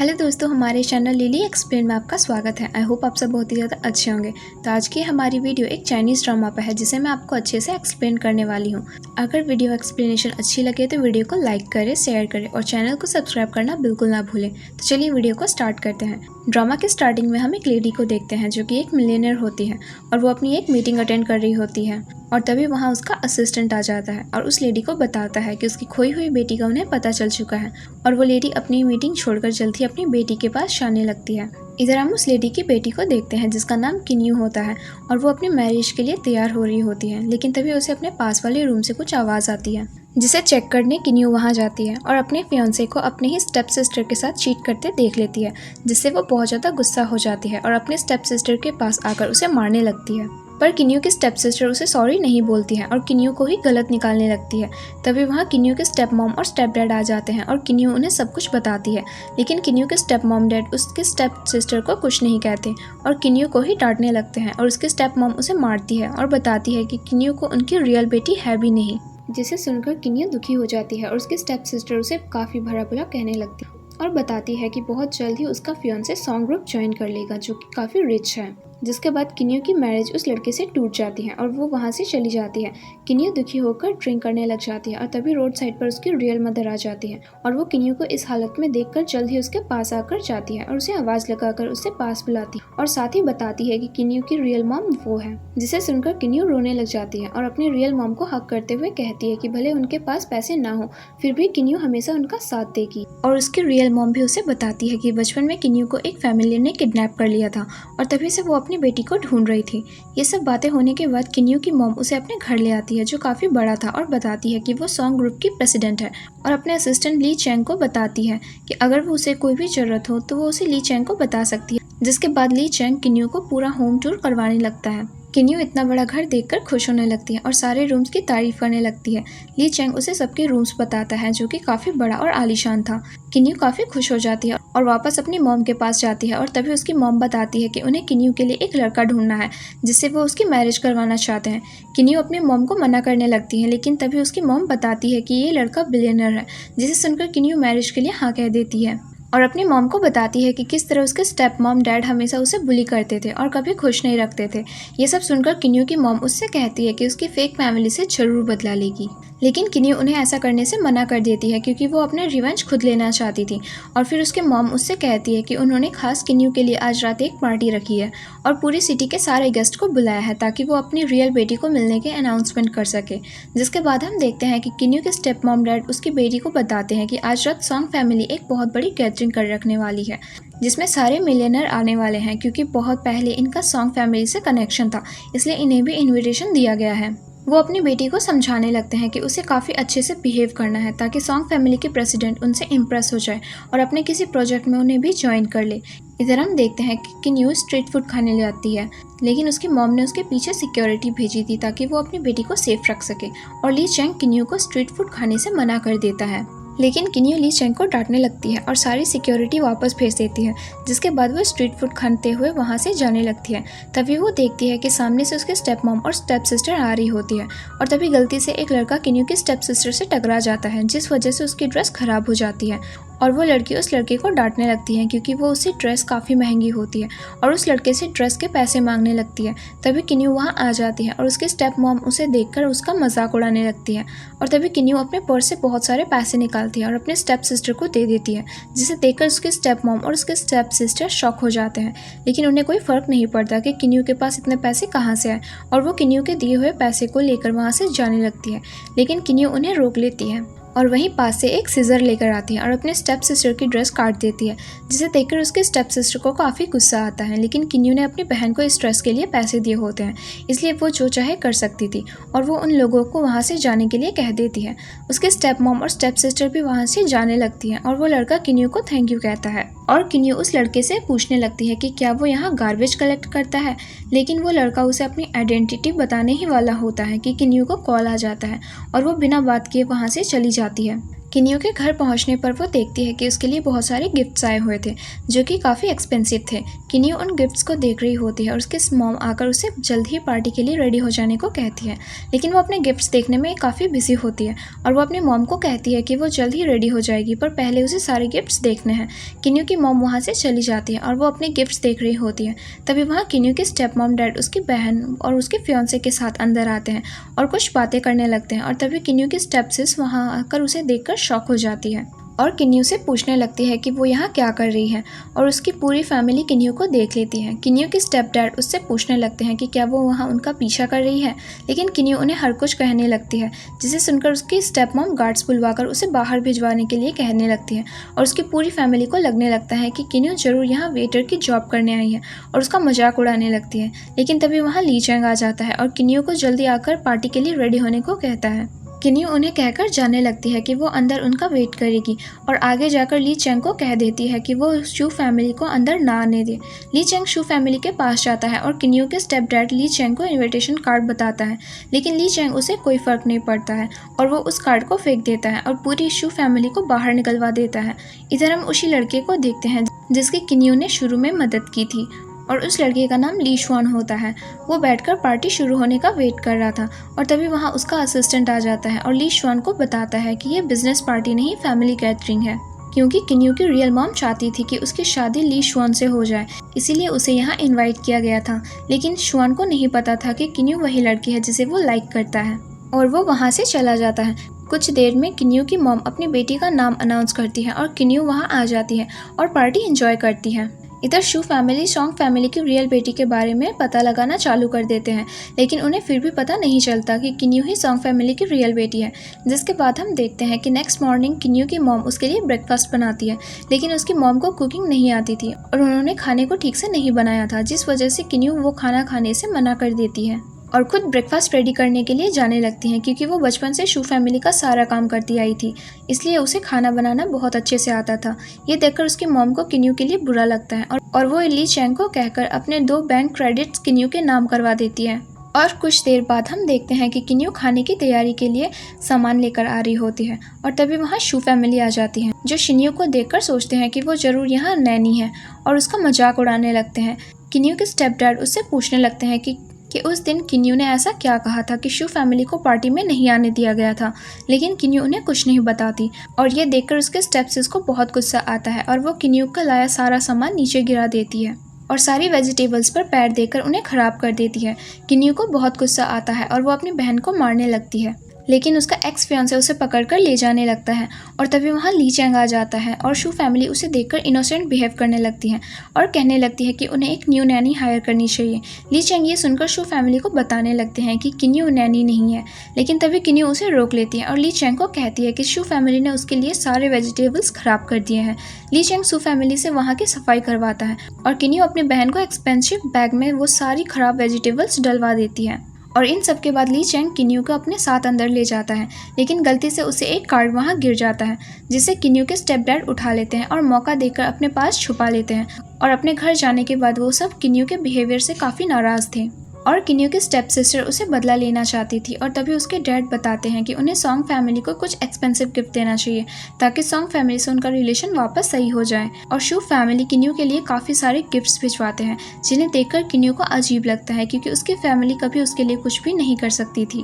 Hello दोस्तों, हमारे channel lily explain में आपका स्वागत है। आई होप आप सब बहुत ही ज़्यादा अच्छे होंगे। तो आज की हमारी वीडियो एक चाइनीज़ ड्रामा पर है जिसे मैं आपको अच्छे से एक्सप्लेन करने वाली हूँ। अगर वीडियो एक्सप्लेनेशन अच्छी लगे तो वीडियो को लाइक करें, शेयर करें और चैनल को सब्सक्राइब करना बिल्कुल ना भूलें। तो चलिए वीडियो को स्टार्ट करते हैं। ड्रामा के स्टार्टिंग में हम एक लेडी को देखते हैं जो कि एक मिलियनर होती है और वो अपनी एक मीटिंग अटेंड कर रही होती है और तभी वहाँ उसका असिस्टेंट आ जाता है और उस लेडी को बताता है कि उसकी खोई हुई बेटी का उन्हें पता चल चुका है और वो लेडी अपनी मीटिंग छोड़कर जल्दी अपनी बेटी के पास जाने लगती है। इधर हम उस लेडी की बेटी को देखते हैं जिसका नाम किन्यू होता है और वो अपनी मैरिज के लिए तैयार हो रही होती है, लेकिन तभी उसे अपने पास वाले रूम से कुछ आवाज़ आती है जिसे चेक करने किन्यू वहाँ जाती है और अपने फियांसे को अपने ही स्टेप सिस्टर के साथ चीट करते देख लेती है, जिससे वो बहुत ज़्यादा गुस्सा हो जाती है और अपने स्टेप सिस्टर के पास आकर उसे मारने लगती है। पर किन्यू की स्टेप सिस्टर उसे सॉरी नहीं बोलती है और किन्यू को ही गलत निकालने लगती है। तभी वहाँ किन्यू के स्टेप मॉम और स्टेप डैड आ जाते हैं और किन्यू उन्हें सब कुछ बताती है, लेकिन किन्यू के स्टेप मॉम डैड उसके स्टेप सिस्टर को कुछ नहीं कहते और किन्यू को ही डांटने लगते हैं और उसके स्टेप मॉम उसे मारती है और बताती है कि किन्यू को उनकी रियल बेटी है भी नहीं, जिसे सुनकर किन्यू दुखी हो जाती है और उसकी स्टेप सिस्टर उसे काफ़ी भला बुरा कहने लगती है और बताती है कि बहुत जल्द ही उसका फियांसे सॉन्ग ग्रुप ज्वाइन कर लेगा जो कि काफ़ी रिच है। जिसके बाद किन्यू की मैरिज उस लड़के से टूट जाती है और वो वहाँ से चली जाती है। किन्यू दुखी होकर ड्रिंक करने लग जाती है और तभी रोड साइड पर उसकी रियल मदर आ जाती है और वो किन्यू को इस हालत में देखकर जल्द ही उसके पास आकर जाती है और उसे आवाज़ लगाकर उसे पास बुलाती है और साथ ही बताती है कि किन्यू की रियल मॉम वो है, जिसे सुनकर किन्यू रोने लग जाती है और अपनी रियल मॉम को हक करते हुए कहती है कि भले उनके पास पैसे ना हो फिर भी किन्यू हमेशा उनका साथ देगी। और उसकी रियल मॉम भी उसे बताती है कि बचपन में किन्यू को एक फैमिली ने किडनैप कर लिया था और तभी से वो अपनी बेटी को ढूंढ रही थी। ये सब बातें होने के बाद किन्यू की मॉम उसे अपने घर ले आती है जो काफ़ी बड़ा था और बताती है कि वो सॉन्ग ग्रुप की प्रेसिडेंट है और अपने असिस्टेंट ली चैंग को बताती है कि अगर वो उसे कोई भी ज़रूरत हो तो वो उसे ली चैंग को बता सकती है। जिसके बाद ली चैंग किन्यू को पूरा होम टूर करवाने लगता है। किन्यू इतना बड़ा घर देखकर खुश होने लगती है और सारे रूम्स की तारीफ करने लगती है। ली चैंग उसे सबके रूम्स बताता है जो कि काफ़ी बड़ा और आलीशान था। किन्यू काफ़ी खुश हो जाती है और वापस अपनी मॉम के पास जाती है और तभी उसकी मॉम बताती है कि उन्हें किन्यू के लिए एक लड़का ढूंढना है जिससे वो उसकी मैरिज करवाना चाहते हैं। किन्यू अपनी मॉम को मना करने लगती है, लेकिन तभी उसकी मॉम बताती है कि ये लड़का बिलियनर है, जिसे सुनकर किन्यू मैरिज के लिए हाँ कह देती है और अपनी मॉम को बताती है कि किस तरह उसके स्टेप मॉम डैड हमेशा उसे बुली करते थे और कभी खुश नहीं रखते थे। ये सब सुनकर किन्यू की मॉम उससे कहती है कि उसकी फेक फैमिली से जरूर बदला लेगी, लेकिन किन्यू उन्हें ऐसा करने से मना कर देती है क्योंकि वो अपने रिवेंज खुद लेना चाहती थी। और फिर उसके मॉम उससे कहती है कि उन्होंने खास किन्यू के लिए आज रात एक पार्टी रखी है और पूरी सिटी के सारे गेस्ट को बुलाया है ताकि वो अपनी रियल बेटी को मिलने के अनाउंसमेंट कर सके। जिसके बाद हम देखते हैं कि किन्यू के स्टेप मॉम डैड उसकी बेटी को बताते हैं कि आज रात सॉन्ग फैमिली एक बहुत बड़ी गैदरिंग कर रखने वाली है जिसमें सारे मिलियनर आने वाले हैं, क्योंकि बहुत पहले इनका सॉन्ग फैमिली से कनेक्शन था, इसलिए इन्हें भी इनविटेशन दिया गया है। वो अपनी बेटी को समझाने लगते हैं कि उसे काफ़ी अच्छे से बिहेव करना है ताकि सॉन्ग फैमिली के प्रेसिडेंट उनसे इम्प्रेस हो जाए और अपने किसी प्रोजेक्ट में उन्हें भी ज्वाइन कर ले। इधर हम देखते हैं कि किन्यू स्ट्रीट फूड खाने ले आती है, लेकिन उसकी मॉम ने उसके पीछे सिक्योरिटी भेजी थी ताकि वो अपनी बेटी को सेफ रख सके और ली चैंग किन्यू को स्ट्रीट फूड खाने से मना कर देता है। लेकिन किन्यू ली चैंग को डांटने लगती है और सारी सिक्योरिटी वापस भेज देती है। जिसके बाद वो स्ट्रीट फूड खाते हुए वहाँ से जाने लगती है। तभी वो देखती है कि सामने से उसके स्टेप मॉम और स्टेप सिस्टर आ रही होती है और तभी गलती से एक लड़का किन्यू की स्टेप सिस्टर से टकरा जाता है, जिस वजह से उसकी ड्रेस खराब हो जाती है और वो लड़की उस लड़के को डांटने लगती है क्योंकि वो उससे ड्रेस काफ़ी महंगी होती है और उस लड़के से ड्रेस के पैसे मांगने लगती है। तभी किन्यू वहाँ आ जाती है और उसके स्टेप मॉम उसे देखकर उसका मजाक उड़ाने लगती है और तभी किन्यू अपने पर्स से बहुत सारे पैसे निकालती है और अपने स्टेप सिस्टर को दे देती है, जिसे देखकर उसके स्टेप मॉम और उसके स्टेप सिस्टर शॉक हो जाते हैं। लेकिन उन्हें कोई फ़र्क नहीं पड़ता कि किन्यू के पास इतने पैसे कहाँ से आए और वो किन्यू के दिए हुए पैसे को लेकर वहाँ से जाने लगती है, लेकिन किन्यू उन्हें रोक लेती है और वहीं पास से एक सीजर लेकर आती है और अपने स्टेप सिस्टर की ड्रेस काट देती है, जिसे देखकर उसके स्टेप सिस्टर को काफ़ी गुस्सा आता है। लेकिन किन्यू ने अपनी बहन को इस ड्रेस के लिए पैसे दिए होते हैं, इसलिए वो जो चाहे कर सकती थी और वो उन लोगों को वहाँ से जाने के लिए कह देती है। उसके स्टेप मॉम और स्टेप सिस्टर भी वहाँ से जाने लगती हैं और वो लड़का किन्यू को थैंक यू कहता है और किन्यू उस लड़के से पूछने लगती है कि क्या वो यहाँ गार्बेज कलेक्ट करता है, लेकिन वो लड़का उसे अपनी आइडेंटिटी बताने ही वाला होता है कि किन्यू को कॉल आ जाता है और वो बिना बात किए वहाँ से चली जाती है। किन्यू के घर पहुंचने पर वो देखती है कि उसके लिए बहुत सारे गिफ्ट्स आए हुए थे जो कि काफ़ी एक्सपेंसिव थे। किन्यू उन गिफ्ट्स को देख रही होती है और उसकी मॉम आकर उसे जल्द ही पार्टी के लिए रेडी हो जाने को कहती है, लेकिन वो अपने गिफ्ट्स देखने में काफ़ी बिजी होती है और वो अपनी मॉम को कहती है कि वो जल्द ही रेडी हो जाएगी, पर पहले उसे सारे गिफ्ट्स देखने हैं। किन्यू की मॉम वहाँ से चली जाती है और वो अपने गिफ्ट्स देख रही होती है। तभी वहाँ किन्यू की स्टेप मॉम डैड उसकी बहन और उसके फियांसे के साथ अंदर आते हैं और कुछ बातें करने लगते हैं और तभी किन्यू की स्टेप सिस वहाँ आकर उसे देखकर शॉक हो जाती है और किन्यू से पूछने लगती है कि वो यहाँ क्या कर रही है और उसकी पूरी फैमिली किन्यू को देख लेती है। किन्यू के स्टेप डैड उससे पूछने लगते हैं कि क्या वो वहाँ उनका पीछा कर रही है, लेकिन किन्यू उन्हें हर कुछ कहने लगती है, जिसे सुनकर उसकी स्टेप मॉम गार्ड्स बुलवाकर उसे बाहर भिजवाने के लिए कहने लगती है और उसकी पूरी फैमिली को लगने लगता है कि किन्यू जरूर यहाँ वेटर की जॉब करने आई है और उसका मजाक उड़ाने लगती है। लेकिन तभी वहाँ ली चैंग आ जाता है और किन्यू को जल्दी आकर पार्टी के लिए रेडी होने को कहता है। किन्यू उन्हें कहकर जाने लगती है कि वो अंदर उनका वेट करेगी और आगे जाकर ली चैंग को कह देती है कि वो शू फैमिली को अंदर ना आने दे। ली चैंग शू फैमिली के पास जाता है और किन्यू के स्टेप डैड ली चैंग को इनविटेशन कार्ड बताता है, लेकिन ली चैंग उसे कोई फर्क नहीं पड़ता है और वो उस कार्ड को फेंक देता है और पूरी शू फैमिली को बाहर निकलवा देता है। इधर हम उसी लड़के को देखते हैं जिसकी किन्यू ने शुरू में मदद की थी और उस लड़के का नाम ली शुआन होता है। वो बैठकर पार्टी शुरू होने का वेट कर रहा था और तभी वहाँ उसका असिस्टेंट आ जाता है और ली शुआन को बताता है कि ये बिजनेस पार्टी नहीं, फैमिली गैदरिंग है, क्योंकि किन्यू की रियल मॉम चाहती थी कि उसकी शादी ली शुआन से हो जाए, इसीलिए उसे यहाँ इन्वाइट किया गया था। लेकिन शुआन को नहीं पता था कि किन्यू वही लड़की है जिसे वो लाइक करता है और वो वहाँ से चला जाता है। कुछ देर में किन्यू की मॉम अपनी बेटी का नाम अनाउंस करती है और किन्यू वहाँ आ जाती है और पार्टी एंजॉय करती है। इधर शू फैमिली सॉन्ग फैमिली की रियल बेटी के बारे में पता लगाना चालू कर देते हैं, लेकिन उन्हें फिर भी पता नहीं चलता कि किन्यू ही सॉन्ग फैमिली की रियल बेटी है। जिसके बाद हम देखते हैं कि नेक्स्ट मॉर्निंग किन्यू की मॉम उसके लिए ब्रेकफास्ट बनाती है, लेकिन उसकी मॉम को कुकिंग नहीं आती थी और उन्होंने खाने को ठीक से नहीं बनाया था, जिस वजह से किन्यू वो खाना खाने से मना कर देती है और खुद ब्रेकफास्ट रेडी करने के लिए जाने लगती हैं, क्योंकि वो बचपन से शू फैमिली का सारा काम करती आई थी, इसलिए उसे खाना बनाना बहुत अच्छे से आता था। ये देखकर उसकी मॉम को किन्यू के लिए बुरा लगता है और वो ली चैंग को कहकर अपने 2 बैंक क्रेडिट्स किन्यू के नाम करवा देती है। और कुछ देर बाद हम देखते हैं कि किन्यू खाने की तैयारी के लिए सामान लेकर आ रही होती है और तभी वहाँ शू फैमिली आ जाती है, जो शिन्यू को देखकर सोचते हैं कि वो जरूर यहाँ नैनी है और उसका मजाक उड़ाने लगते हैं। किन्यू के स्टेप डैड उससे पूछने लगते हैं कि उस दिन किन्यू ने ऐसा क्या कहा था कि शू फैमिली को पार्टी में नहीं आने दिया गया था, लेकिन किन्यू उन्हें कुछ नहीं बताती और ये देखकर उसके स्टेपसिस को बहुत गुस्सा आता है और वो किन्यू का लाया सारा सामान नीचे गिरा देती है और सारी वेजिटेबल्स पर पैर देकर उन्हें खराब कर देती है। किन्यू को बहुत गुस्सा आता है और वो अपनी बहन को मारने लगती है, लेकिन उसका एक्स फियांसे उसे पकड़कर ले जाने लगता है और तभी वहाँ ली चैंग आ जाता है और शू फैमिली उसे देखकर इनोसेंट बिहेव करने लगती है और कहने लगती है कि उन्हें एक न्यू नैनी हायर करनी चाहिए। ली चैंग ये सुनकर शू फैमिली को बताने लगते हैं कि किन्यू नैनी नहीं है, लेकिन तभी किन्यू उसे रोक लेती है और ली चैंग को कहती है कि शू फैमिली ने उसके लिए सारे वेजिटेबल्स खराब कर दिए हैं। ली चैंग शू फैमिली से वहाँ की सफाई करवाता है और किन्यू अपनी बहन को एक्सपेंसिव बैग में वो सारी खराब वेजिटेबल्स डलवा देती है और इन सब के बाद ली चैंग किन्यू को अपने साथ अंदर ले जाता है, लेकिन गलती से उसे एक कार्ड वहाँ गिर जाता है, जिसे किन्यू के स्टेप डैड उठा लेते हैं और मौका देकर अपने पास छुपा लेते हैं और अपने घर जाने के बाद वो सब किन्यू के बिहेवियर से काफ़ी नाराज़ थे और किन्यू की स्टेप सिस्टर उसे बदला लेना चाहती थी और तभी उसके डैड बताते हैं कि उन्हें सॉन्ग फैमिली को कुछ एक्सपेंसिव गिफ्ट देना चाहिए ताकि सॉन्ग फैमिली से उनका रिलेशन वापस सही हो जाए। और शू फैमिली किन्यू के लिए काफ़ी सारे गिफ्ट्स भिजवाते हैं, जिन्हें देखकर किन्यू को अजीब लगता है, क्योंकि उसकी फैमिली कभी उसके लिए कुछ भी नहीं कर सकती थी।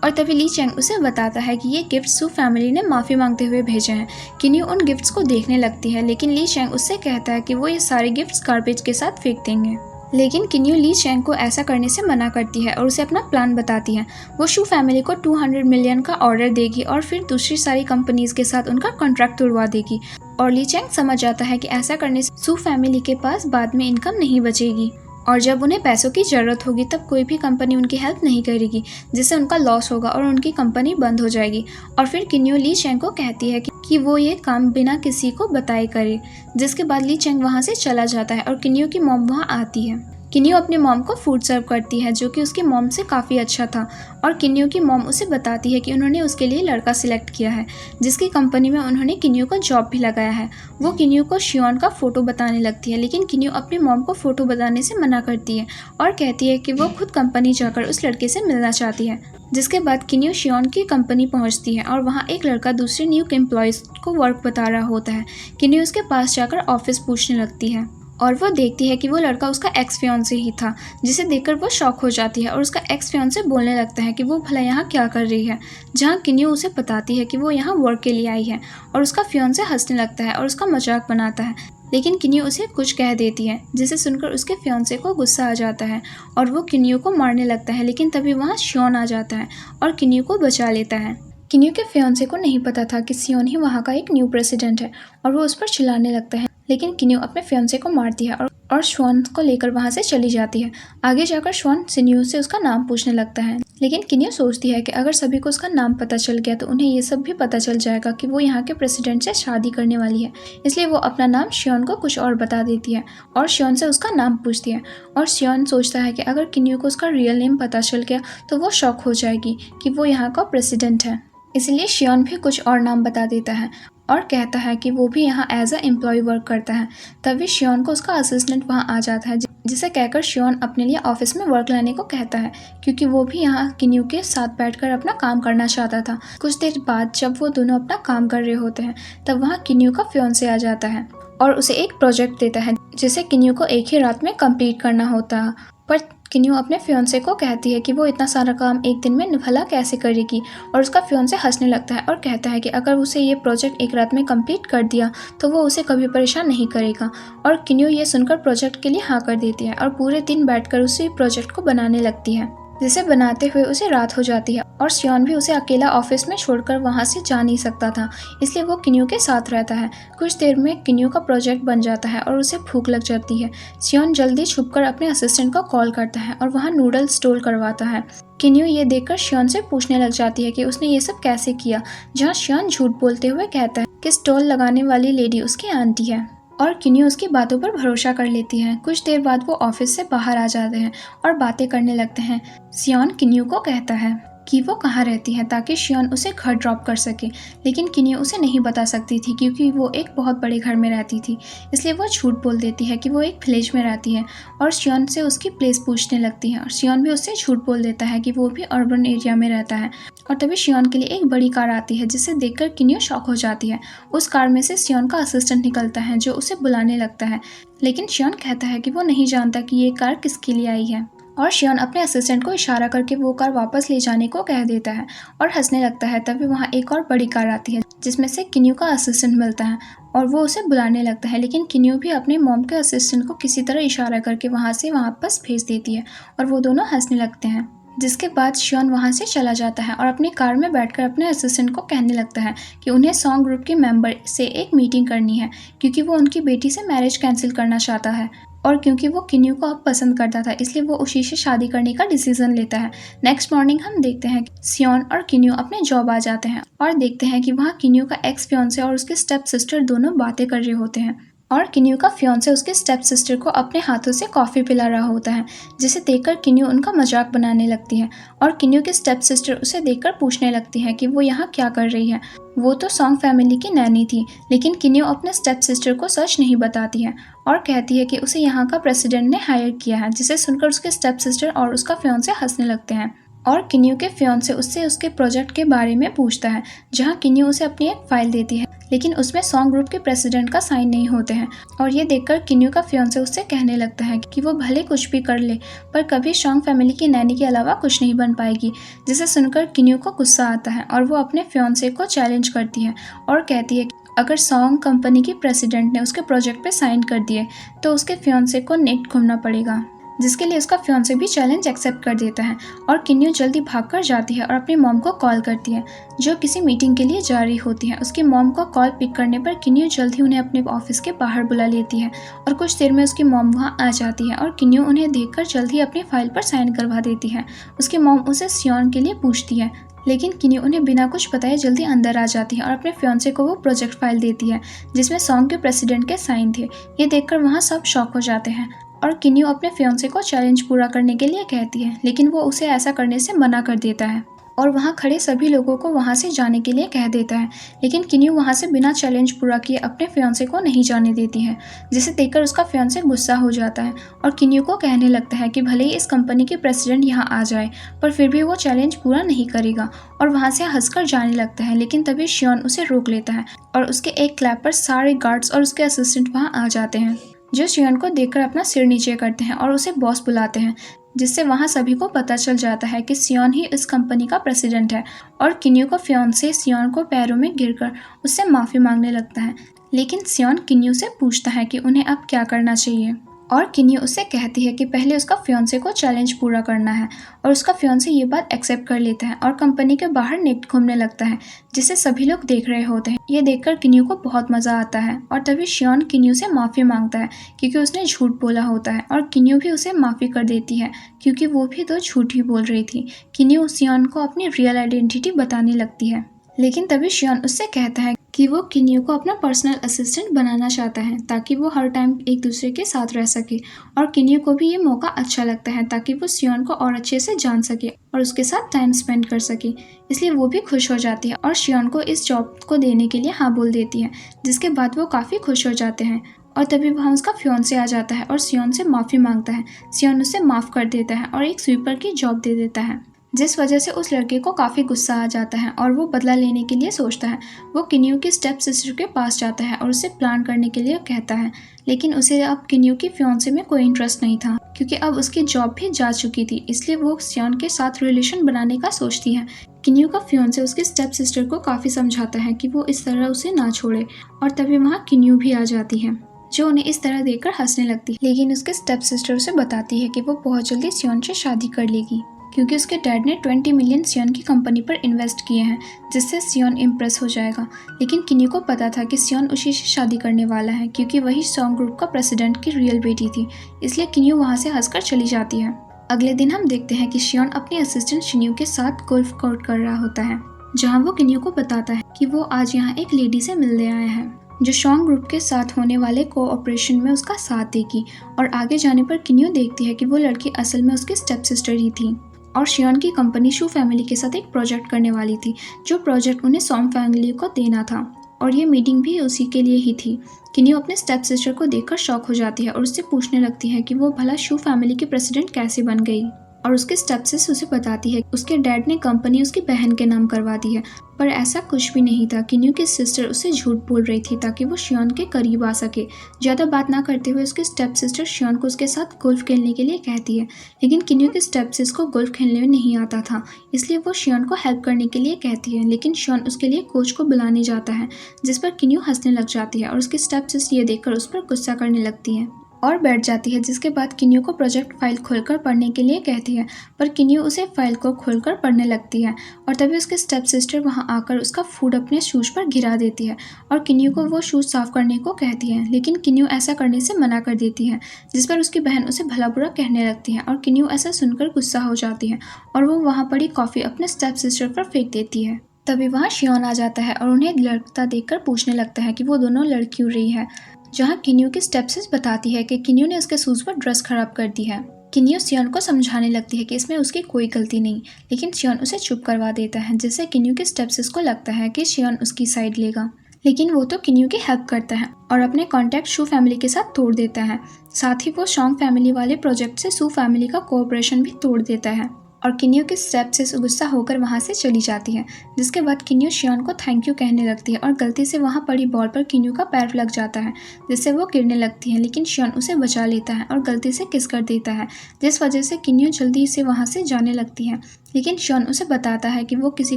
और तभी ली चैंग उसे बताता है कि ये गिफ्ट शू फैमिली ने माफ़ी मांगते हुए भेजे हैं। किन्यू उन गिफ्ट्स को देखने लगती है, लेकिन ली चैंग उससे कहता है कि वो ये सारे गिफ्ट्स गार्बेज के साथ फेंक देंगे, लेकिन किन्यू ली चैंग को ऐसा करने से मना करती है और उसे अपना प्लान बताती है। वो शू फैमिली को 200 मिलियन का ऑर्डर देगी और फिर दूसरी सारी कंपनीज के साथ उनका कॉन्ट्रैक्ट तोड़वा देगी और ली चैंग समझ जाता है कि ऐसा करने से शू फैमिली के पास बाद में इनकम नहीं बचेगी और जब उन्हें पैसों की ज़रूरत होगी तब कोई भी कंपनी उनकी हेल्प नहीं करेगी, जिससे उनका लॉस होगा और उनकी कंपनी बंद हो जाएगी। और फिर किन्यू ली चैंग को कहती है कि वो ये काम बिना किसी को बताए करे, जिसके बाद ली चैंग वहाँ से चला जाता है और किन्यू की मॉम वहाँ आती है। किन्यू अपनी मॉम को फूड सर्व करती है जो कि उसकी मॉम से काफ़ी अच्छा था और किन्यू की मॉम उसे बताती है कि उन्होंने उसके लिए लड़का सिलेक्ट किया है जिसकी कंपनी में उन्होंने किन्यू को जॉब भी लगाया है। वो किन्यू को शियोन का फ़ोटो बताने लगती है लेकिन किन्यू अपनी मॉम को फ़ोटो बताने से मना करती है और कहती है कि वो खुद कंपनी जाकर उस लड़के से मिलना चाहती है। जिसके बाद किन्यू शियोन की कंपनी पहुंचती है और वहाँ एक लड़का दूसरे न्यू एम्प्लॉयज़ को वर्क बता रहा होता है। किन्यू उसके पास जाकर ऑफिस पूछने लगती है और वो देखती है कि वो लड़का उसका एक्स फियांसे ही था, जिसे देखकर वो शॉक हो जाती है और उसका एक्स फियांसे बोलने लगता है कि वो भला यहाँ क्या कर रही है, जहाँ किन्यू उसे बताती है कि वो यहाँ वर्क के लिए आई है और उसका फियांसे हंसने लगता है और उसका मजाक बनाता है। लेकिन किन्यू उसे कुछ कह देती है जिसे सुनकर उसके फियांसे को गुस्सा आ जाता है और वो किन्यू को मारने लगता है, लेकिन तभी वहाँ शियोन आ जाता है और किन्यू को बचा लेता है। किन्यू के फियांसे को नहीं पता था कि शियोन ही वहाँ का एक न्यू प्रेसिडेंट है और वो उस पर चिल्लाने लगता है, लेकिन किन्यू अपने फियांसे को मारती है और श्वान को लेकर वहाँ से चली जाती है। आगे जाकर श्वान किन्यू से उसका नाम पूछने लगता है, लेकिन किन्यू सोचती है कि अगर सभी को उसका नाम पता चल गया तो उन्हें ये सब भी पता चल जाएगा कि वो यहाँ के प्रेसिडेंट से शादी करने वाली है। इसलिए वो अपना नाम शियोन को कुछ और बता देती है और शियोन से उसका नाम पूछती है और शियोन सोचता है कि अगर किन्यू को उसका रियल नेम पता चल गया तो वो शॉक हो जाएगी कि वो यहाँ का प्रेसिडेंट है। इसलिए शियोन भी कुछ और नाम बता देता है और कहता है कि वो भी यहाँ एज अ एम्प्लॉय वर्क करता है। तभी शियोन को उसका असिस्टेंट वहाँ आ जाता है, जिसे कहकर शियोन अपने लिए ऑफिस में वर्क लाने को कहता है क्योंकि वो भी यहाँ किन्यू के साथ बैठकर अपना काम करना चाहता था। कुछ देर बाद जब वो दोनों अपना काम कर रहे होते हैं तब वहाँ किन्यू का फियांसे आ जाता है और उसे एक प्रोजेक्ट देता है जिसे किन्यू को एक ही रात में कंप्लीट करना होता है। पर किन्यू अपने फियांसे को कहती है कि वो इतना सारा काम एक दिन में भला कैसे करेगी और उसका फियांसे हंसने लगता है और कहता है कि अगर उसे ये प्रोजेक्ट एक रात में कंप्लीट कर दिया तो वो उसे कभी परेशान नहीं करेगा। और किन्यू ये सुनकर प्रोजेक्ट के लिए हाँ कर देती है और पूरे दिन बैठकर उसी प्रोजेक्ट को बनाने लगती है, जिसे बनाते हुए उसे रात हो जाती है और शियोन भी उसे अकेला ऑफिस में छोड़कर वहाँ से जा नहीं सकता था, इसलिए वो किन्यू के साथ रहता है। कुछ देर में किन्यू का प्रोजेक्ट बन जाता है और उसे भूख लग जाती है। शियोन जल्दी छुपकर अपने असिस्टेंट को कॉल करता है और वहाँ नूडल स्टोर करवाता है। किन्यू ये देखकर शियोन से पूछने लग जाती है कि उसने ये सब कैसे किया, जहाँ शियोन झूठ बोलते हुए कहता है कि स्टॉल लगाने वाली लेडी उसकी आंटी है और किन्यू उसकी बातों पर भरोसा कर लेती है। कुछ देर बाद वो ऑफिस से बाहर आ जाते हैं और बातें करने लगते हैं। शियोन किन्यू को कहता है कि वो कहाँ रहती है ताकि शियोन उसे घर ड्रॉप कर सके, लेकिन किन्यू उसे नहीं बता सकती थी क्योंकि वो एक बहुत बड़े घर में रहती थी, इसलिए वो झूठ बोल देती है कि वो एक विलेज में रहती है और शियोन से उसकी प्लेस पूछने लगती है और शियोन भी उससे झूठ बोल देता है कि वो भी अर्बन एरिया में रहता है। और तभी शियोन के लिए एक बड़ी कार आती है जिसे देखकर किन्यू शॉक हो जाती है। उस कार में से शियोन का असिस्टेंट निकलता है जो उसे बुलाने लगता है, लेकिन शियोन कहता है कि वो नहीं जानता कि ये कार किसके लिए आई है और शियोन अपने असिस्टेंट को इशारा करके वो कार वापस ले जाने को कह देता है और हंसने लगता है। तभी वहाँ एक और बड़ी कार आती है जिसमें से किन्यू का असिस्टेंट मिलता है और वो उसे बुलाने लगता है, लेकिन किन्यू भी अपने मॉम के असिस्टेंट को किसी तरह इशारा करके वहाँ से वापस भेज देती है और वो दोनों हंसने लगते हैं। जिसके बाद शियोन वहाँ से चला जाता है और अपनी कार में बैठकर अपने असिस्टेंट को कहने लगता है कि उन्हें सॉन्ग ग्रुप के मेंबर से एक मीटिंग करनी है क्योंकि वो उनकी बेटी से मैरिज कैंसिल करना चाहता है और क्योंकि वो किन्यू को अब पसंद करता था इसलिए वो उसी से शादी करने का डिसीजन लेता है। नेक्स्ट मॉर्निंग हम देखते हैं कि शियोन और किन्यू अपने जॉब आ जाते हैं और देखते हैं कि वहाँ किन्यू का एक्स फियांसे और उसके स्टेप सिस्टर दोनों बातें कर रहे होते हैं और किन्यू का फियांसे उसके स्टेप सिस्टर को अपने हाथों से कॉफ़ी पिला रहा होता है, जिसे देखकर किन्यू उनका मजाक बनाने लगती है और किन्यू की स्टेप सिस्टर उसे देखकर पूछने लगती है कि वो यहाँ क्या कर रही है। वो तो सॉन्ग फैमिली की नैनी थी, लेकिन किन्यू अपने स्टेप सिस्टर को सच नहीं बताती है और कहती है कि उसे यहाँ का प्रेसिडेंट ने हायर किया है, जिसे सुनकर उसके स्टेप सिस्टर और उसका फियांसे हंसने लगते हैं और किन्यू के फियांसे उससे उसके प्रोजेक्ट के बारे में पूछता है, जहाँ किन्यू उसे अपनी एक फाइल देती है, लेकिन उसमें सॉन्ग ग्रुप के प्रेसिडेंट का साइन नहीं होते हैं और ये देखकर किन्यू का फियांसे उससे कहने लगता है कि वो भले कुछ भी कर ले पर कभी सॉन्ग फैमिली की नैनी के अलावा कुछ नहीं बन पाएगी, जिसे सुनकर किन्यू को गुस्सा आता है और वो अपने फियांसे को चैलेंज करती है और कहती है कि अगर सॉन्ग कंपनी की प्रेसिडेंट ने उसके प्रोजेक्ट पे साइन कर दिए तो उसके फियांसे को नेट घूमना पड़ेगा, जिसके लिए उसका फियांसे भी चैलेंज एक्सेप्ट कर देता है और किन्यू जल्दी भागकर जाती है और अपनी मॉम को कॉल करती है जो किसी मीटिंग के लिए जा रही होती है। उसकी मॉम को कॉल पिक करने पर किन्यू जल्दी उन्हें अपने ऑफिस के बाहर बुला लेती है और कुछ देर में उसकी मॉम वहां आ जाती है और किन्यू उन्हें देखकर जल्दी अपनी फाइल पर साइन करवा देती है। उसकी मॉम उसे शियोन के लिए पूछती है, लेकिन किन्यू उन्हें बिना कुछ बताए जल्दी अंदर आ जाती है और अपने फियांसे को वो प्रोजेक्ट फाइल देती है जिसमें सॉन्ग के प्रेसिडेंट के साइन थे। ये देखकर वहाँ सब शॉक हो जाते हैं और किन्यू अपने फियांसे को चैलेंज पूरा करने के लिए कहती है, लेकिन वो उसे ऐसा करने से मना कर देता है और वहाँ खड़े सभी लोगों को वहाँ से जाने के लिए कह देता है। लेकिन किन्यू वहाँ से बिना चैलेंज पूरा किए अपने फियांसे को नहीं जाने देती है, जिसे देखकर उसका फियांसे गुस्सा हो जाता है और किन्यू को कहने लगता है कि भले ही इस कंपनी के प्रेसिडेंट यहाँ आ जाए पर फिर भी वो चैलेंज पूरा नहीं करेगा और वहाँ से हंसकर जाने लगता है। लेकिन तभी शियोन उसे रोक लेता है और उसके एक क्लैप पर सारे गार्ड्स और उसके असिस्टेंट वहाँ आ जाते हैं, जो शियोन को देखकर अपना सिर नीचे करते हैं और उसे बॉस बुलाते हैं, जिससे वहाँ सभी को पता चल जाता है कि सियोन ही इस कंपनी का प्रेसिडेंट है। और किन्यू का फियांसे सियोन को पैरों में गिरकर उससे माफ़ी मांगने लगता है, लेकिन सियोन किन्यू से पूछता है कि उन्हें अब क्या करना चाहिए और किन्यू उससे कहती है कि पहले उसका फियांसे को चैलेंज पूरा करना है और उसका फियांसे ये बात एक्सेप्ट कर लेता है और कंपनी के बाहर नेक्ड घूमने लगता है, जिसे सभी लोग देख रहे होते हैं। ये देखकर किन्यू को बहुत मज़ा आता है और तभी शियोन किन्यू से माफ़ी मांगता है क्योंकि उसने झूठ बोला होता है और किन्यू भी उसे माफ़ी कर देती है क्योंकि वो भी तो झूठ ही बोल रही थी। किन्यू शियोन को अपनी रियल आइडेंटिटी बताने लगती है, लेकिन तभी शियोन उससे कहता है कि वो किन्यू को अपना पर्सनल असिस्टेंट बनाना चाहता है ताकि वो हर टाइम एक दूसरे के साथ रह सके और किन्यू को भी ये मौका अच्छा लगता है ताकि वो शियोन को और अच्छे से जान सके और उसके साथ टाइम स्पेंड कर सके। इसलिए वो भी खुश हो जाती है और शियोन को इस जॉब को देने के लिए हाँ बोल देती है, जिसके बाद वो काफ़ी खुश हो जाते हैं। और तभी वहाँ उसका फियांसे आ जाता है और शियोन से माफ़ी मांगता है। शियोन उसे माफ़ कर देता है और एक स्वीपर की जॉब दे देता है, जिस वजह से उस लड़के को काफ़ी गुस्सा आ जाता है और वो बदला लेने के लिए सोचता है। वो किन्यू की स्टेप सिस्टर के पास जाता है और उसे प्लान करने के लिए कहता है, लेकिन उसे अब किन्यू की फियांसे में कोई इंटरेस्ट नहीं था क्योंकि अब उसकी जॉब भी जा चुकी थी, इसलिए वो शियोन के साथ रिलेशन बनाने का सोचती है। किन्यू का फियांसे उसकी स्टेप सिस्टर को काफ़ी समझाता है कि वो इस तरह उसे ना छोड़े और तभी वहाँ किन्यू भी आ जाती है, जो उन्हें इस तरह देखकर हंसने लगती है। लेकिन उसके स्टेप सिस्टर उसे बताती है कि वो बहुत जल्दी शियोन से शादी कर लेगी क्योंकि उसके डैड ने 20 मिलियन शियोन की कंपनी पर इन्वेस्ट किए हैं, जिससे शियोन इम्प्रेस हो जाएगा। लेकिन किन्यू को पता था कि शियोन उसी से शादी करने वाला है क्योंकि वही सॉन्ग ग्रुप का प्रेसिडेंट की रियल बेटी थी, इसलिए किन्यू वहाँ से हंसकर चली जाती है। अगले दिन हम देखते हैं कि शियोन अपनी असिस्टेंट शिन्यू के साथ गोल्फ कोर्ट कर रहा होता है, जहाँ वो किन्यू को बताता है कि वो आज यहाँ एक लेडी से मिलने आया है जो सॉन्ग ग्रुप के साथ होने वाले कोऑपरेशन में उसका साथ देगी। और आगे जाने पर किन्यू देखती है कि वो लड़की असल में उसकी स्टेप सिस्टर ही थी और शियोन की कंपनी शू फैमिली के साथ एक प्रोजेक्ट करने वाली थी, जो प्रोजेक्ट उन्हें सॉन्ग फैमिली को देना था और ये मीटिंग भी उसी के लिए ही थी। किन्यू अपने स्टेप सिस्टर को देखकर शॉक हो जाती है और उससे पूछने लगती है कि वो भला शू फैमिली की प्रेसिडेंट कैसे बन गई और उसके स्टेप सिस्टर उसे बताती है उसके डैड ने कंपनी उसकी बहन के नाम करवा दी है, पर ऐसा कुछ भी नहीं था। किन्यू की सिस्टर उसे झूठ बोल रही थी ताकि वो शियोन के करीब आ सके। ज़्यादा बात ना करते हुए उसकी स्टेप सिस्टर शियोन को उसके साथ गोल्फ खेलने के लिए कहती है, लेकिन किन्यू की स्टेप सिस्टर को गोल्फ खेलने में नहीं आता था, इसलिए वो शियोन को हेल्प करने के लिए कहती है। लेकिन शियोन उसके लिए कोच को बुलाने जाता है, जिस पर किन्यू हंसने लग जाती है और उसकी स्टेप सिस्टर ये देखकर उस पर गुस्सा करने लगती है और बैठ जाती है, जिसके बाद किन्यू को प्रोजेक्ट फाइल खोलकर पढ़ने के लिए कहती है, पर किन्यू उसे फाइल को खोलकर पढ़ने लगती है और तभी उसके स्टेप सिस्टर वहां आकर उसका फूड अपने शूज पर गिरा देती है और किन्यू को वो शूज साफ करने को कहती है, लेकिन किन्यू ऐसा करने से मना कर देती है, जिस पर उसकी बहन उसे भला बुरा कहने लगती है और किन्यू ऐसा सुनकर गुस्सा हो जाती है और वो वहाँ पड़ी कॉफ़ी अपने स्टेप सिस्टर पर फेंक देती है। तभी वहाँ शियोन आ जाता है और उन्हें लड़ता देखकर पूछने लगता है कि वो दोनों लड़ क्यों रही है, जहाँ किन्यू की स्टेपसिस बताती है कि किन्यू ने उसके शूज पर ड्रेस खराब कर दी है। किन्यू शियोन को समझाने लगती है कि इसमें उसकी कोई गलती नहीं, लेकिन शियोन उसे चुप करवा देता है, जिससे किन्यू के स्टेपसिस को लगता है कि शियोन उसकी साइड लेगा, लेकिन वो तो किन्यू की हेल्प करता है और अपने कॉन्टैक्ट शू फैमिली के साथ तोड़ देता है। साथ ही वो सॉन्ग फैमिली वाले प्रोजेक्ट से शू फैमिली का कोऑपरेशन भी तोड़ देता है और किन्यू के स्टेप से गुस्सा होकर वहाँ से चली जाती है, जिसके बाद किन्यू शियोन को थैंक यू कहने लगती है और गलती से वहाँ पड़ी बॉल पर किन्यू का पैर लग जाता है, जिससे वो गिरने लगती है, लेकिन शियोन उसे बचा लेता है और गलती से किस कर देता है, जिस वजह से किन्यू जल्दी से वहाँ से जाने लगती है। लेकिन शियोन उसे बताता है कि वो किसी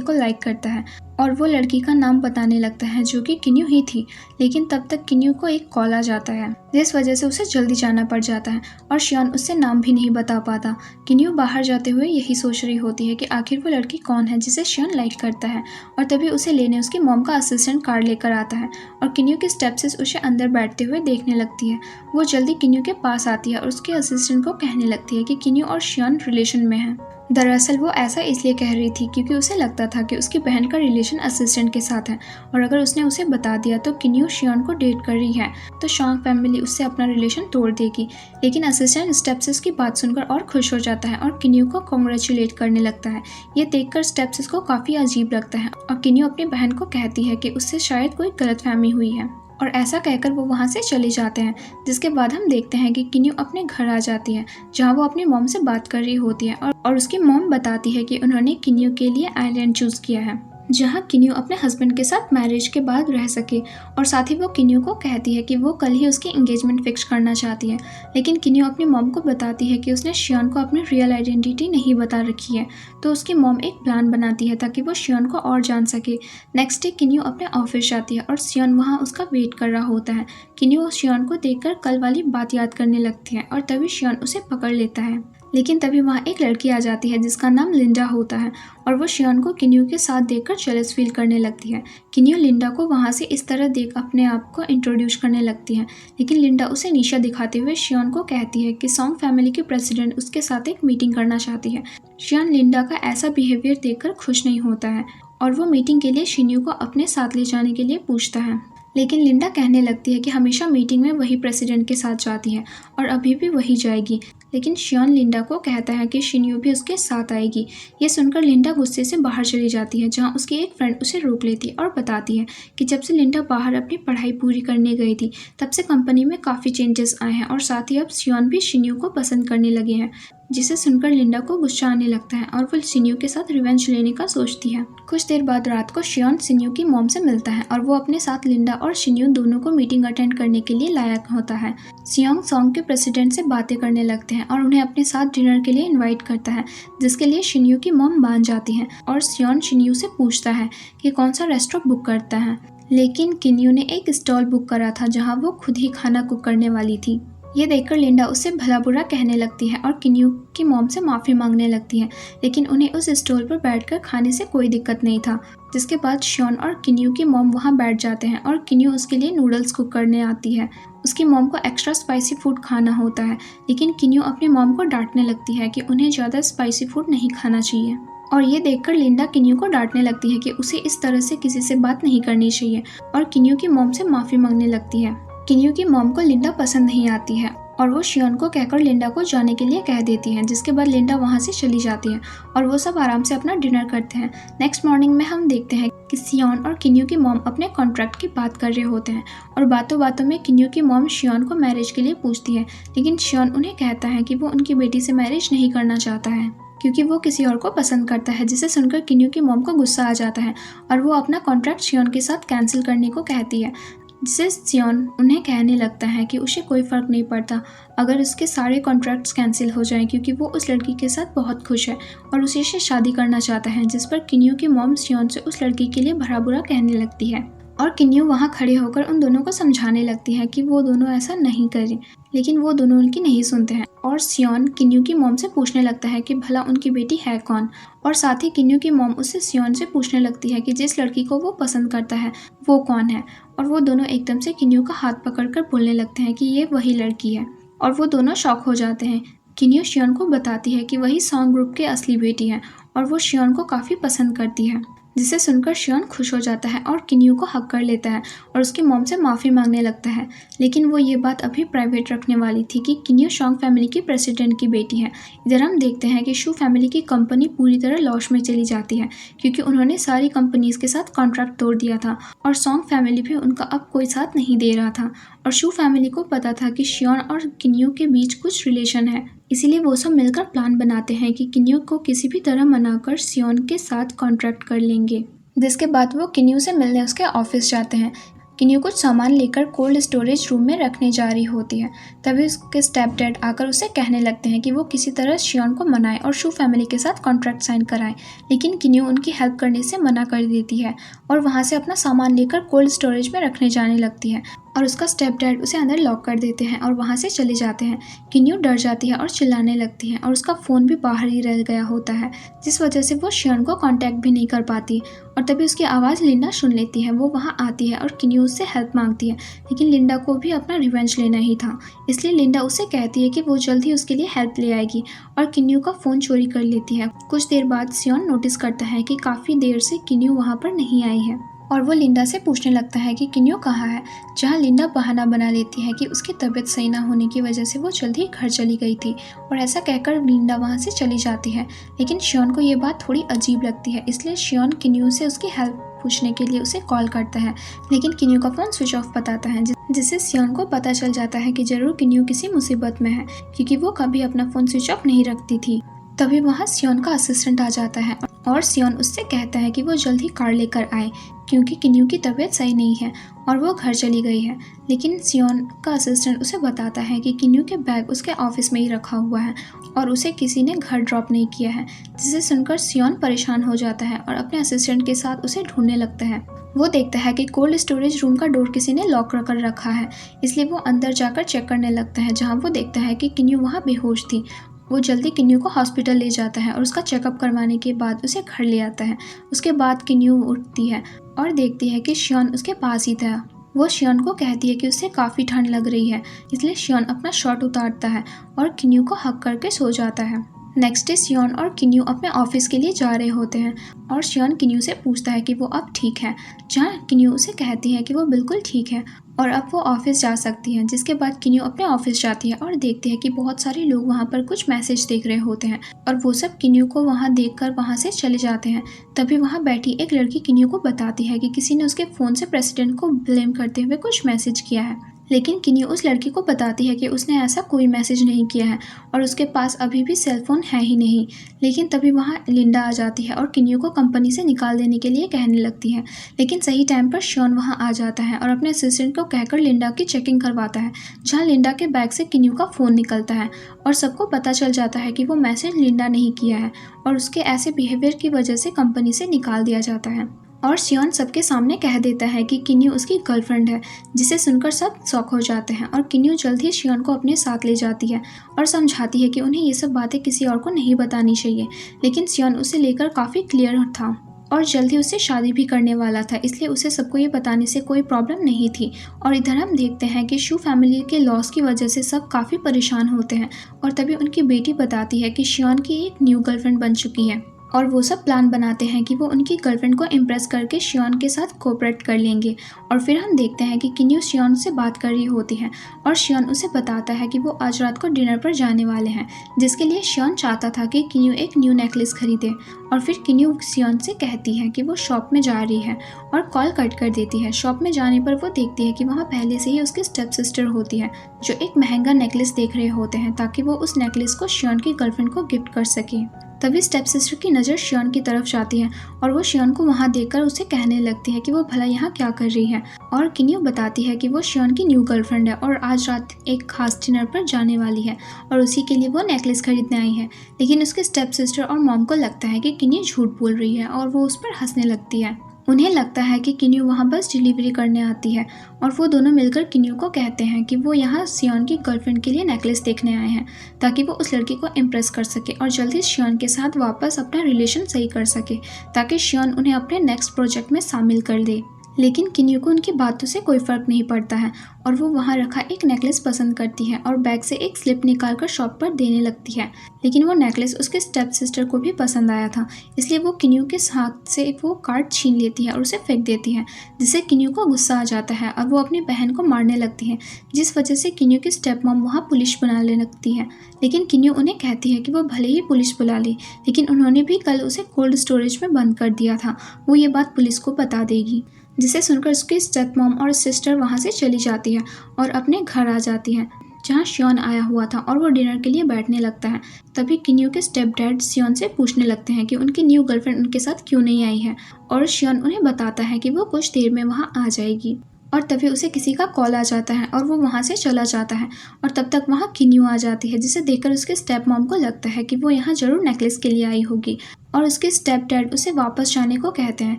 को लाइक करता है और वो लड़की का नाम बताने लगता है जो कि किन्यू ही थी, लेकिन तब तक किन्यू को एक कॉल आ जाता है, जिस वजह से उसे जल्दी जाना पड़ जाता है और शियोन उससे नाम भी नहीं बता पाता। किन्यू बाहर जाते हुए यही सोच रही होती है कि आखिर वो लड़की कौन है जिसे शियोन लाइक करता है और तभी उसे लेने उसकी मॉम का असिस्टेंट कार लेकर आता है और किन्यू की स्टेपसिस उसे अंदर बैठते हुए देखने लगती है। वो जल्दी किन्यू के पास आती है और उसके असिस्टेंट को कहने लगती है कि किन्यू और शियोन रिलेशन में है। दरअसल वो ऐसा इसलिए कह रही थी क्योंकि उसे लगता था कि उसकी बहन का रिलेशन असिस्टेंट के साथ है और अगर उसने उसे बता दिया तो किन्यू शियोन को डेट कर रही है तो शॉन्ग फैमिली उससे अपना रिलेशन तोड़ देगी। लेकिन असिस्टेंट स्टेप्सिस की बात सुनकर और खुश हो जाता है और किन्यू को कॉन्ग्रेचुलेट करने लगता है। ये देखकर स्टेप्सिस को काफ़ी अजीब लगता है और किन्यू अपनी बहन को कहती है कि उससे शायद कोई गलतफहमी हुई है और ऐसा कहकर वो वहाँ से चले जाते हैं। जिसके बाद हम देखते हैं कि किन्यू अपने घर आ जाती है जहाँ वो अपनी मॉम से बात कर रही होती है और उसकी मॉम बताती है कि उन्होंने किन्यू के लिए आइलैंड चूज़ किया है जहाँ किन्यू अपने हस्बैंड के साथ मैरिज के बाद रह सके और साथ ही वो किन्यू को कहती है कि वो कल ही उसकी एंगेजमेंट फिक्स करना चाहती है। लेकिन किन्यू अपनी मॉम को बताती है कि उसने शियोन को अपनी रियल आइडेंटिटी नहीं बता रखी है तो उसकी मॉम एक प्लान बनाती है ताकि वो शियोन को और जान सके। नेक्स्ट डे किन्यू अपने ऑफिस जाती है और शियोन वहाँ उसका वेट कर रहा होता है। किन्यू शियोन को देखकर कल वाली बात याद करने लगती है और तभी शियोन उसे पकड़ लेता है। लेकिन तभी वहाँ एक लड़की आ जाती है जिसका नाम लिंडा होता है और वो शियोन को किन्यू के साथ देखकर जेलस फील करने लगती है। किन्यू लिंडा को वहाँ से इस तरह देख अपने आप को इंट्रोड्यूस करने लगती है लेकिन लिंडा उसे नीचा दिखाते हुए शियोन को कहती है कि सॉन्ग फैमिली की प्रेसिडेंट उसके साथ एक मीटिंग करना चाहती है। शियोन लिंडा का ऐसा बिहेवियर देखकर खुश नहीं होता है और वो मीटिंग के लिए शिन्यू को अपने साथ ले जाने के लिए पूछता है। लेकिन लिंडा कहने लगती है कि हमेशा मीटिंग में वही प्रेसिडेंट के साथ जाती है और अभी भी वही जाएगी। लेकिन शियोन लिंडा को कहता है कि शिन्यू भी उसके साथ आएगी। ये सुनकर लिंडा गुस्से से बाहर चली जाती है जहां उसकी एक फ्रेंड उसे रोक लेती है और बताती है कि जब से लिंडा बाहर अपनी पढ़ाई पूरी करने गई थी तब से कंपनी में काफ़ी चेंजेस आए हैं और साथ ही अब शियोन भी शिन्यू को पसंद करने लगे हैं। जिसे सुनकर लिंडा को गुस्सा आने लगता है और वो शिन्यू के साथ रिवेंज लेने का सोचती है। कुछ देर बाद रात को शियोन शिन्यू की मॉम से मिलता है और वो अपने साथ लिंडा और शिन्यू दोनों को मीटिंग अटेंड करने के लिए लायक होता है। शियोंग सॉन्ग के प्रेसिडेंट से बातें करने लगते हैं और उन्हें अपने साथ डिनर के लिए इन्वाइट करता है जिसके लिए शिन्यू की मॉम मान जाती है और शियोन शिन्यू से पूछता है कि कौन सा रेस्टोरेंट बुक करता है। लेकिन किन्यू ने एक स्टॉल बुक करा था जहाँ वो खुद ही खाना कुक करने वाली थी। ये देखकर लिंडा उससे भला बुरा कहने लगती है और किन्यू की मॉम से माफ़ी मांगने लगती है लेकिन उन्हें उस स्टॉल पर बैठकर खाने से कोई दिक्कत नहीं था। जिसके बाद शियोन और किन्यू की मॉम वहाँ बैठ जाते हैं और किन्यू उसके लिए नूडल्स कुक करने आती है। उसकी मॉम को एक्स्ट्रा स्पाइसी फूड खाना होता है लेकिन किन्यू अपनी मॉम को डांटने लगती है कि उन्हें ज़्यादा स्पाइसी फूड नहीं खाना चाहिए और ये देखकर लिंडा किन्यू को डांटने लगती है कि उसे इस तरह से किसी से बात नहीं करनी चाहिए और किन्यू की मॉम से माफ़ी मांगने लगती है। किन्यू की मॉम को लिंडा पसंद नहीं आती है और वो शियोन को कहकर लिंडा को जाने के लिए कह देती है जिसके बाद लिंडा वहाँ से चली जाती है और वो सब आराम से अपना डिनर करते हैं। नेक्स्ट मॉर्निंग में हम देखते हैं कि शियोन और किन्यू की मॉम अपने कॉन्ट्रैक्ट की बात कर रहे होते हैं और बातों बातों में किन्यू की मॉम शियोन को मैरिज के लिए पूछती है लेकिन शियोन उन्हें कहता है कि वो उनकी बेटी से मैरिज नहीं करना चाहता है क्योंकि वो किसी और को पसंद करता है। जिसे सुनकर किन्यू की मॉम को गुस्सा आ जाता है और वो अपना कॉन्ट्रैक्ट शियोन के साथ कैंसिल करने को कहती है जिससे शियोन उन्हें कहने लगता है कि उसे कोई फ़र्क नहीं पड़ता अगर उसके सारे कॉन्ट्रैक्ट्स कैंसिल हो जाएं क्योंकि वो उस लड़की के साथ बहुत खुश है और उसी से शादी करना चाहता है। जिस पर किन्यू की मॉम शियोन से उस लड़की के लिए भला बुरा कहने लगती है और किन्यू वहाँ खड़े होकर उन दोनों को समझाने लगती है कि वो दोनों ऐसा नहीं करें लेकिन वो दोनों उनकी नहीं सुनते हैं और शियोन किन्यू की मॉम से पूछने लगता है कि भला उनकी बेटी है कौन और साथ ही किन्यू की मॉम उससे शियोन से पूछने लगती है कि जिस लड़की को वो पसंद करता है वो कौन है और वो दोनों एकदम से किन्यू का हाथ पकड़कर बोलने लगते हैं कि ये वही लड़की है और वो दोनों शॉक हो जाते हैं। किन्यू शियोन को बताती है कि वही सॉन्ग ग्रुप की असली बेटी है और वो शियोन को काफ़ी पसंद करती है जिसे सुनकर शियोन खुश हो जाता है और किन्यू को हक कर लेता है और उसकी मॉम से माफ़ी मांगने लगता है। लेकिन वो ये बात अभी प्राइवेट रखने वाली थी कि किन्यू शॉन्ग फैमिली की प्रेसिडेंट की बेटी है। इधर हम देखते हैं कि शू फैमिली की कंपनी पूरी तरह लॉस में चली जाती है क्योंकि उन्होंने सारी कंपनीज के साथ कॉन्ट्रैक्ट तोड़ दिया था और सॉन्ग फैमिली भी उनका अब कोई साथ नहीं दे रहा था और शू फैमिली को पता था कि शियोन और किन्यू के बीच कुछ रिलेशन है। इसीलिए वो सब मिलकर प्लान बनाते हैं कि किन्यू को किसी भी तरह मनाकर शियोन के साथ कॉन्ट्रैक्ट कर लेंगे। जिसके बाद वो किन्यू से मिलने उसके ऑफिस जाते हैं। किन्यू कुछ सामान लेकर कोल्ड स्टोरेज रूम में रखने जा रही होती है। तभी उसके स्टेप डैड आकर उसे कहने लगते हैं कि वो किसी तरह शियोन को मनाए और शू फैमिली के साथ कॉन्ट्रैक्ट साइन कराएं। लेकिन किन्यू उनकी हेल्प करने से मना कर देती है और वहाँ से अपना सामान लेकर कोल्ड स्टोरेज में रखने जाने लगती है। और उसका स्टेप डैड उसे अंदर लॉक कर देते हैं और वहाँ से चले जाते हैं। किन्यू डर जाती है और चिल्लाने लगती है और उसका फ़ोन भी बाहर ही रह गया होता है, जिस वजह से वो शियन को कांटेक्ट भी नहीं कर पाती। और तभी उसकी आवाज़ लिंडा सुन लेती है। वो वहाँ आती है और किन्यू उससे हेल्प मांगती है, लेकिन लिंडा को भी अपना रिवेंज लेना ही था, इसलिए लिंडा उससे कहती है कि वो जल्द ही उसके लिए हेल्प ले आएगी और किन्यू का फ़ोन चोरी कर लेती है। कुछ देर बाद शियन नोटिस करता है कि काफ़ी देर से किन्यू वहाँ पर नहीं आई है और वो लिंडा से पूछने लगता है कि किन्यू कहाँ है, जहाँ लिंडा बहाना बना लेती है कि उसकी तबीयत सही ना होने की वजह से वो जल्दी घर चली गई थी और ऐसा कहकर लिंडा वहाँ से चली जाती है। लेकिन शियन को ये बात थोड़ी अजीब लगती है, इसलिए शियन किन्यू से उसकी हेल्प पूछने के लिए उसे कॉल करता है, लेकिन किन्यू का फ़ोन स्विच ऑफ बताता है, जिससे शियन को पता चल जाता है कि ज़रूर किन्यू किसी मुसीबत में है, क्योंकि वो कभी अपना फ़ोन स्विच ऑफ नहीं रखती थी। तभी वहाँ शियन का असिस्टेंट आ जाता है और शियन उससे कहता है कि वो जल्द ही कार लेकर आए, क्योंकि किन्यू की तबीयत सही नहीं है और वो घर चली गई है। लेकिन शियन का असिस्टेंट उसे बताता है कि किन्यू के बैग उसके ऑफिस में ही रखा हुआ है और उसे किसी ने घर ड्रॉप नहीं किया है, जिसे सुनकर शियन परेशान हो जाता है और अपने असिस्टेंट के साथ उसे ढूंढने लगता है। वो देखता है कि कोल्ड स्टोरेज रूम का डोर किसी ने लॉक कर रखा है, इसलिए वो अंदर जाकर चेक करने लगता है, जहाँ वो देखता है कि किन्यू वहाँ बेहोश थी। वो जल्दी किन्यू को हॉस्पिटल ले जाता है और उसका चेकअप करवाने के बाद उसे घर ले आता है। उसके बाद किन्यू उठती है और देखती है कि शियन उसके पास ही था। वो शियन को कहती है कि उसे काफ़ी ठंड लग रही है, इसलिए शियन अपना शर्ट उतारता है और किन्यू को हक करके सो जाता है। नेक्स्ट डे शियन और किन्यू अपने ऑफिस के लिए जा रहे होते हैं और शियन किन्यू से पूछता है कि वो अब ठीक है, जहाँ किन्यू उसे कहती है कि वो बिल्कुल ठीक है और अब वो ऑफिस जा सकती है। जिसके बाद किन्यू अपने ऑफिस जाती है और देखती है कि बहुत सारे लोग वहाँ पर कुछ मैसेज देख रहे होते हैं और वो सब किन्यू को वहाँ देखकर वहाँ से चले जाते हैं। तभी वहाँ बैठी एक लड़की किन्यू को बताती है कि किसी ने उसके फ़ोन से प्रेसिडेंट को ब्लेम करते हुए कुछ मैसेज किया है, लेकिन किन्यू उस लड़की को बताती है कि उसने ऐसा कोई मैसेज नहीं किया है और उसके पास अभी भी सेलफोन है ही नहीं। लेकिन तभी वहाँ लिंडा आ जाती है और किन्यू को कंपनी से निकाल देने के लिए कहने लगती है, लेकिन सही टाइम पर शियन वहाँ आ जाता है और अपने असिस्टेंट को कहकर लिंडा की चेकिंग करवाता है, जहाँ लिंडा के बैग से किन्यू का फ़ोन निकलता है और सबको पता चल जाता है कि वो मैसेज लिंडा नहीं किया है और उसके ऐसे बिहेवियर की वजह से कंपनी से निकाल दिया जाता है। और शियन सबके सामने कह देता है कि किन्यू उसकी गर्लफ्रेंड है, जिसे सुनकर सब शॉक हो जाते हैं और किन्यू जल्द ही शियन को अपने साथ ले जाती है और समझाती है कि उन्हें ये सब बातें किसी और को नहीं बतानी चाहिए। लेकिन शियन उसे लेकर काफ़ी क्लियर था और जल्द ही उससे शादी भी करने वाला था, इसलिए उसे सबको ये बताने से कोई प्रॉब्लम नहीं थी। और इधर हम देखते हैं कि शू फैमिली के लॉस की वजह से सब काफ़ी परेशान होते हैं और तभी उनकी बेटी बताती है कि शियन की एक न्यू गर्लफ्रेंड बन चुकी है और वो सब प्लान बनाते हैं कि वो उनकी गर्लफ्रेंड को इम्प्रेस करके शियन के साथ कोऑपरेट कर लेंगे। और फिर हम देखते हैं कि किन्यू शियन से बात कर रही होती है और शियन उसे बताता है कि वो आज रात को डिनर पर जाने वाले हैं, जिसके लिए शियन चाहता था कि किन्यू एक न्यू नेकलेस खरीदे। और फिर किन्यू शियन से कहती है कि वो शॉप में जा रही है और कॉल कट कर देती है। शॉप में जाने पर वो देखती है कि वहाँ पहले से ही उसकी स्टेप सिस्टर होती है, जो एक महंगा नेकलेस देख रहे होते हैं ताकि वो उस नेकलेस को शियन की गर्लफ्रेंड को गिफ्ट कर सके। तभी स्टेप सिस्टर की नज़र शियन की तरफ जाती है और वो शियन को वहाँ देखकर उसे कहने लगती है कि वो भला यहाँ क्या कर रही है। और किन्यू बताती है कि वो शियन की न्यू गर्लफ्रेंड है और आज रात एक खास डिनर पर जाने वाली है और उसी के लिए वो नेकलेस खरीदने आई है। लेकिन उसके स्टेप सिस्टर और मॉम को लगता है कि किन्यू झूठ बोल रही है और वो उस पर हंसने लगती है। उन्हें लगता है कि किन्यू वहाँ बस डिलीवरी करने आती है और वो दोनों मिलकर किन्यू को कहते हैं कि वो यहाँ शियन की गर्लफ्रेंड के लिए नेकलेस देखने आए हैं ताकि वो उस लड़की को इम्प्रेस कर सके और जल्दी शियन के साथ वापस अपना रिलेशन सही कर सके, ताकि शियन उन्हें अपने नेक्स्ट प्रोजेक्ट में शामिल कर दे। लेकिन किन्यू को उनकी बातों से कोई फ़र्क नहीं पड़ता है और वो वहाँ रखा एक नेकलेस पसंद करती है और बैग से एक स्लिप निकालकर शॉप पर देने लगती है। लेकिन वो नेकलेस उसके स्टेप सिस्टर को भी पसंद आया था, इसलिए वो किन्यू के हाथ से वो कार्ड छीन लेती है और उसे फेंक देती है, जिससे किन्यू को गुस्सा आ जाता है और वो अपनी बहन को मारने लगती है, जिस वजह से किन्यू की स्टेप मॉम वहाँ पुलिस बुलाने लगती है। लेकिन किन्यू उन्हें कहती है कि वो भले ही पुलिस बुला ले, लेकिन उन्होंने भी कल उसे कोल्ड स्टोरेज में बंद कर दिया था, वो ये बात पुलिस को बता देगी। जिसे सुनकर उसकी स्टेप मॉम और सिस्टर वहाँ से चली जाती है और अपने घर आ जाती है, जहाँ शियन आया हुआ था और वो डिनर के लिए बैठने लगता है। तभी किन्यू के स्टेप डैड शियन से पूछने लगते हैं कि उनकी न्यू गर्लफ्रेंड उनके साथ क्यों नहीं आई है और शियन उन्हें बताता है कि वो कुछ देर में वहाँ आ जाएगी। और तभी उसे किसी का कॉल आ जाता है और वो वहाँ से चला जाता है और तब तक वहाँ किन्यू आ जाती है, जिसे देखकर उसके स्टेप मॉम को लगता है कि वो यहाँ ज़रूर नेकलेस के लिए आई होगी और उसके स्टेप डैड उसे वापस जाने को कहते हैं,